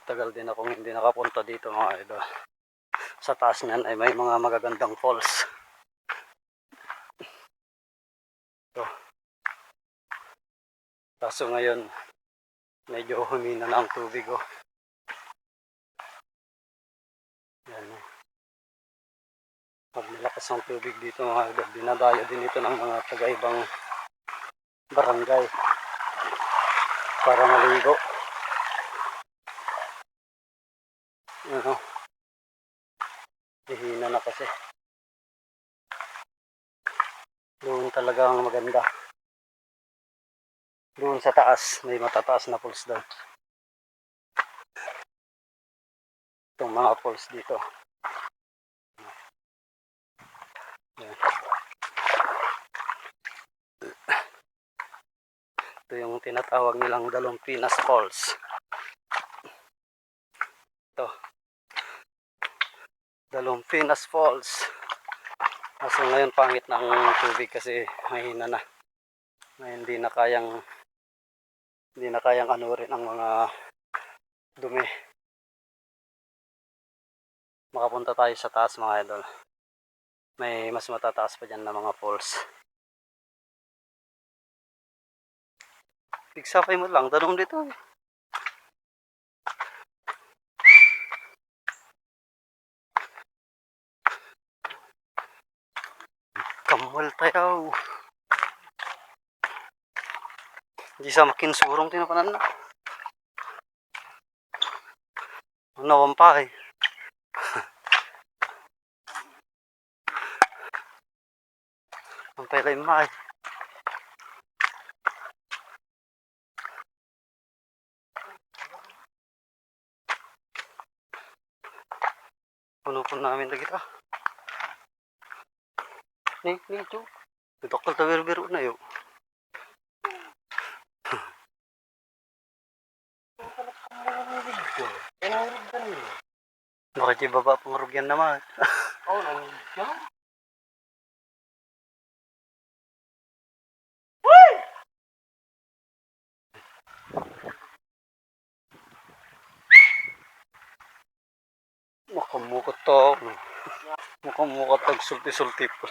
Tagal din akong hindi nakapunta dito mga idol. Sa taas niyan ay may mga magagandang falls. Ito. Kaso ngayon, medyo humina na ang tubig oh. Yan oh. Pag malakas ang tubig dito mga idol, dinadayo din ito ng mga taga-ibang barangay para maligo. Ano? Hihina na kasi. Doon talaga ang maganda. Doon sa taas, may matataas na falls doon. Itong mga falls dito. Yan. Ito yung tinatawag nilang Dalumpinas Falls. Ito. Dalumpinas Falls. Kaso ngayon pangit ng tubig kasi mahina na. Ngayon hindi na kayang anurin ang mga dumi. Makapunta tayo sa taas mga idol. May mas matataas pa dyan na mga falls. Pigsapay mo lang, tanong dito. Kamuhal tayo. Di sa makinsurong tinapanan na. Nawang pa eh. Ang pala yung maay. Puno po namin lagi ito. Nih, ito. Tutok ka biro na yun. Bakit yung baba pangurugyan naman? Oo, nandiyan. Makamukot to. Makamukot tag sulti-sulti po.